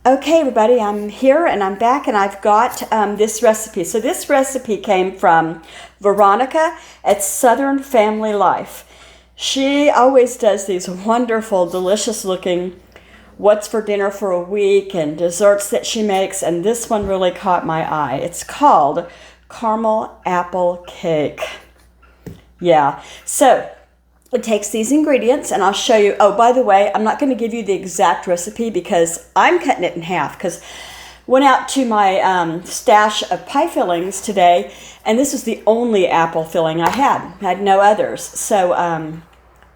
Okay, everybody, I'm here and I'm back, and I've got this recipe. So this recipe came from Veronica at Southern Family Life. She always does these wonderful, delicious looking what's for dinner for a week and desserts that she makes, and this one really caught my eye. It's called caramel apple cake. Yeah, so it takes these ingredients, and I'll show you. Oh, by the way, I'm not going to give you the exact recipe because I'm cutting it in half, because went out to my stash of pie fillings today, and this was the only apple filling I had no others. So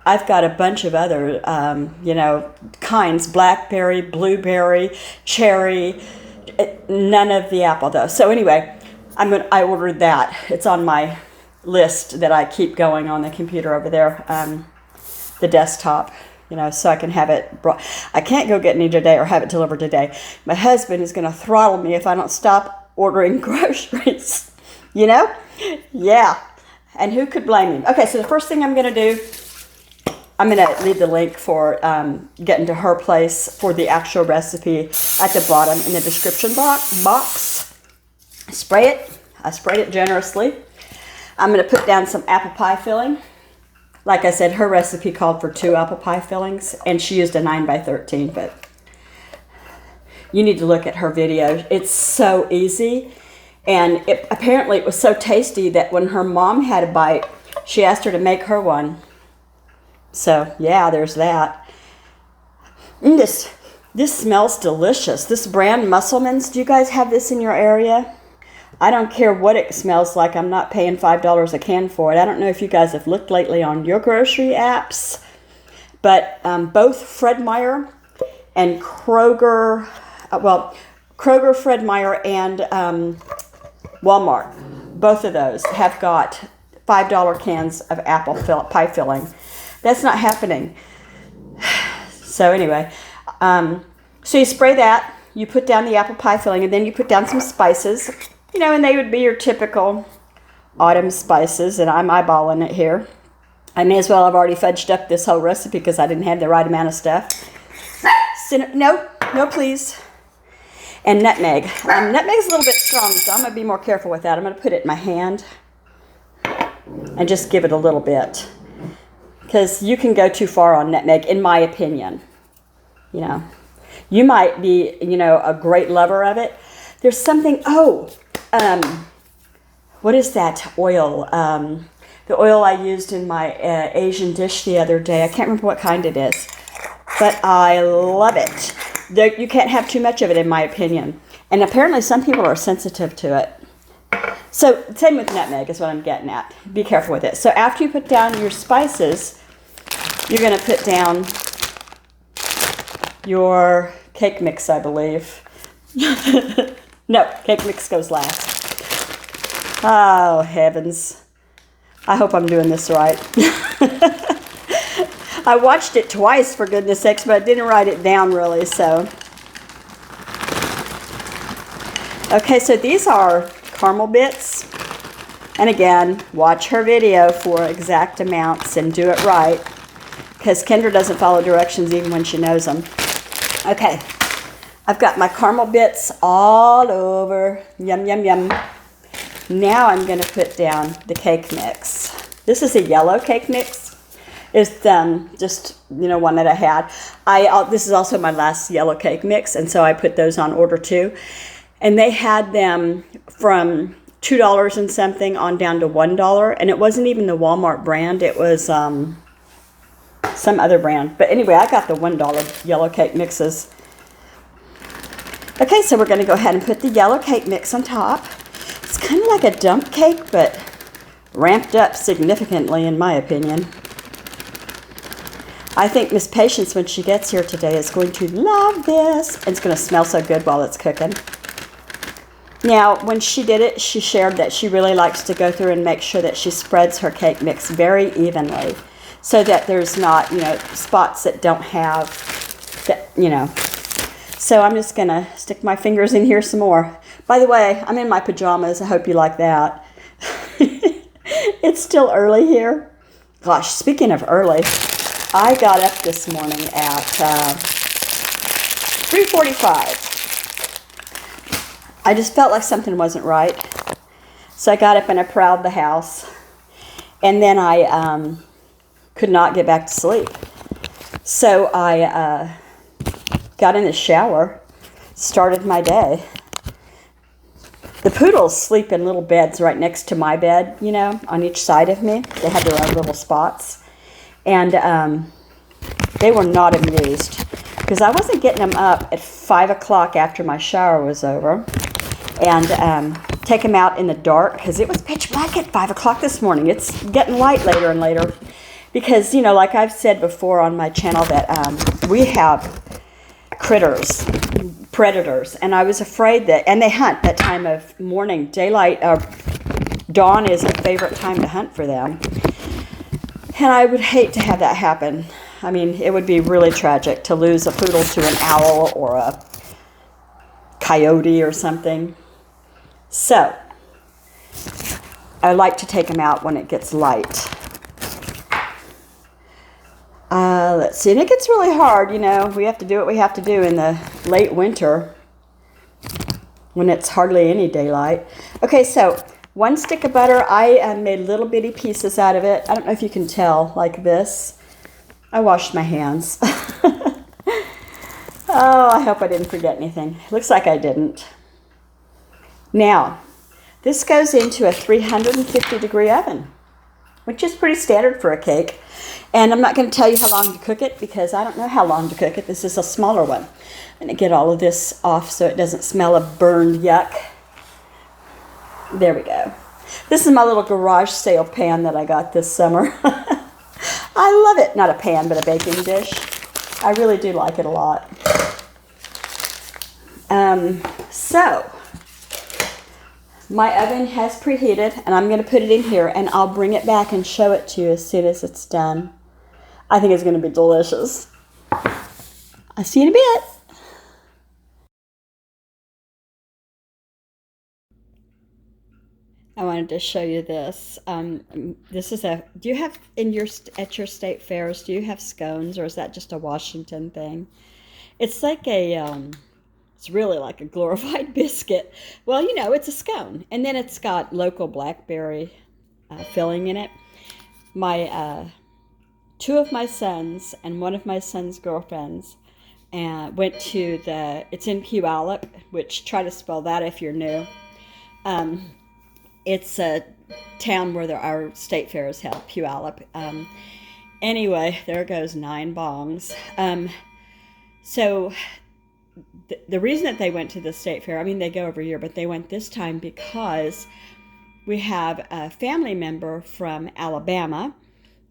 I've got a bunch of other kinds: blackberry, blueberry, cherry, none of the apple though. So anyway, I ordered that. It's on my list that I keep going on the computer over there, the desktop, so I can have it brought. I can't go get any today or have it delivered today. My husband is going to throttle me if I don't stop ordering groceries, Yeah, and who could blame him? Okay, so the first thing I'm going to do, I'm going to leave the link for getting to her place for the actual recipe at the bottom in the description box. Spray it. I sprayed it generously. I'm going to put down some apple pie filling. Like I said, her recipe called for 2 apple pie fillings, and she used a 9x13, but you need to look at her video. It's so easy, and apparently it was so tasty that when her mom had a bite, she asked her to make her one. So, yeah, there's that. And this smells delicious. This brand, Musselman's, do you guys have this in your area? I don't care what it smells like. I'm not paying $5 a can for it. I don't know if you guys have looked lately on your grocery apps, but both Fred Meyer and Kroger, Kroger, Fred Meyer, and Walmart, both of those have got $5 cans of apple pie filling. That's not happening. So anyway, so you spray that, you put down the apple pie filling, and then you put down some spices. And they would be your typical autumn spices, and I'm eyeballing it here. I may as well have already fudged up this whole recipe because I didn't have the right amount of stuff. No, please. And nutmeg. Nutmeg's a little bit strong, so I'm going to be more careful with that. I'm going to put it in my hand and just give it a little bit, because you can go too far on nutmeg, in my opinion. You might be, a great lover of it. There's something, what is that oil? The oil I used in my Asian dish the other day. I can't remember what kind it is, but I love it. You can't have too much of it, in my opinion. And apparently some people are sensitive to it. So same with nutmeg is what I'm getting at. Be careful with it. So after you put down your spices, you're going to put down your cake mix, I believe. No, cake mix goes last. Oh, heavens. I hope I'm doing this right. I watched it twice, for goodness sakes, but I didn't write it down really, so. Okay, so these are caramel bits. And again, watch her video for exact amounts and do it right, because Kendra doesn't follow directions even when she knows them. Okay. I've got my caramel bits all over. Yum, yum, yum. Now I'm going to put down the cake mix. This is a yellow cake mix. It's just, one that I had. This is also my last yellow cake mix, and so I put those on order too. And they had them from $2 and something on down to $1, and it wasn't even the Walmart brand. It was some other brand. But anyway, I got the $1 yellow cake mixes. Okay, so we're going to go ahead and put the yellow cake mix on top. It's kind of like a dump cake, but ramped up significantly, in my opinion. I think Miss Patience, when she gets here today, is going to love this. It's going to smell so good while it's cooking. Now, when she did it, she shared that she really likes to go through and make sure that she spreads her cake mix very evenly, so that there's not, spots that don't have, So I'm just going to stick my fingers in here some more. By the way, I'm in my pajamas. I hope you like that. It's still early here. Gosh, speaking of early, I got up this morning at 3:45. I just felt like something wasn't right. So I got up and I prowled the house. And then I could not get back to sleep. So I got in the shower, started my day. The poodles sleep in little beds right next to my bed, you know, on each side of me. They had their own little spots. And they were not amused because I wasn't getting them up at 5 o'clock after my shower was over and take them out in the dark because it was pitch black at 5 o'clock this morning. It's getting light later and later because, you know, like I've said before on my channel that we have critters, predators, and I was afraid that, and they hunt that time of morning. Daylight, dawn is a favorite time to hunt for them. And I would hate to have that happen. I mean, it would be really tragic to lose a poodle to an owl or a coyote or something. So, I like to take them out when it gets light. Let's see, and it gets really hard, you know. We have to do what we have to do in the late winter when it's hardly any daylight. Okay, so 1 stick of butter. I made little bitty pieces out of it. I don't know if you can tell, like this. I washed my hands. Oh, I hope I didn't forget anything. Looks like I didn't. Now, this goes into a 350-degree oven, which is pretty standard for a cake. And I'm not going to tell you how long to cook it because I don't know how long to cook it. This is a smaller one. I'm going to get all of this off so it doesn't smell of burned yuck. There we go. This is my little garage sale pan that I got this summer. I love it. Not a pan, but a baking dish. I really do like it a lot. So, my oven has preheated, and I'm going to put it in here, and I'll bring it back and show it to you as soon as it's done. I think it's going to be delicious. I'll see you in a bit. I wanted to show you this. This is a. Do you have at your state fairs? Do you have scones, or is that just a Washington thing? It's like a. It's really like a glorified biscuit. Well, you know, it's a scone, and then it's got local blackberry filling in it. My 2 of my sons and 1 of my son's girlfriends went to the. It's in Puyallup, which try to spell that if you're new. It's a town where there are state fairs held, Puyallup. Anyway, there goes 9 bongs. So the reason that they went to the state fair, I mean, they go every year, but they went this time because we have a family member from Alabama,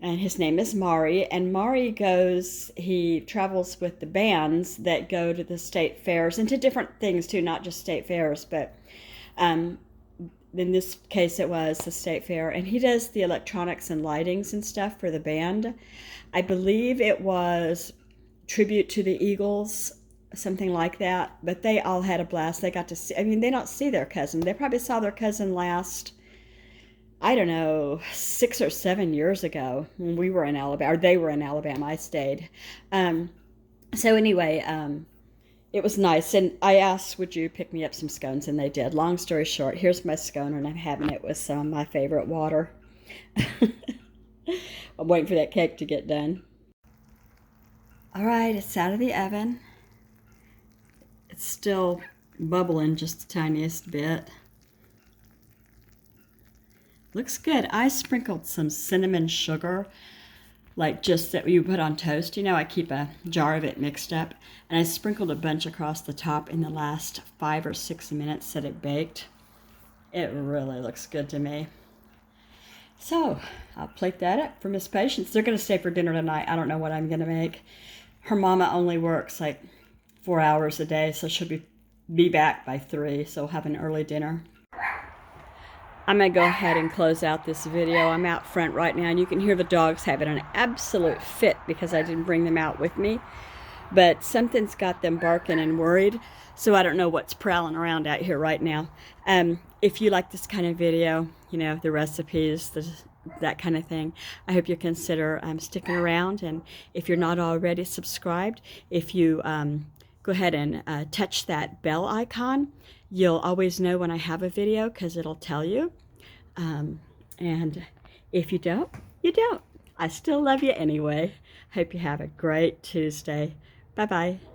and his name is Mari. And Mari he travels with the bands that go to the state fairs and to different things too, not just state fairs, but in this case it was the state fair, and he does the electronics and lightings and stuff for the band. I believe it was tribute to the Eagles, something like that, but they all had a blast. They got to see, I mean, they don't see their cousin. They probably saw their cousin last, I don't know, 6 or 7 years ago when we were in Alabama, or they were in Alabama. I stayed. So anyway, it was nice, and I asked, would you pick me up some scones, and they did. Long story short, here's my scone, and I'm having it with some of my favorite water. I'm waiting for that cake to get done. All right, it's out of the oven. It's still bubbling just the tiniest bit. Looks good. I sprinkled some cinnamon sugar, like just that you put on toast. You know, I keep a jar of it mixed up, and I sprinkled a bunch across the top in the last 5 or 6 minutes that it baked. It really looks good to me. So I'll plate that up for Miss Patience. They're going to stay for dinner tonight. I don't know what I'm going to make. Her mama only works like 4 hours a day, so she'll be back by 3, so we'll have an early dinner. I'm going to go ahead and close out this video. I'm out front right now, and you can hear the dogs having an absolute fit because I didn't bring them out with me. But something's got them barking and worried, so I don't know what's prowling around out here right now. If you like this kind of video, you know, the recipes, that kind of thing, I hope you consider sticking around. And if you're not already subscribed, if you go ahead and touch that bell icon. You'll always know when I have a video because it'll tell you. And if you don't, you don't. I still love you anyway. Hope you have a great Tuesday. Bye-bye.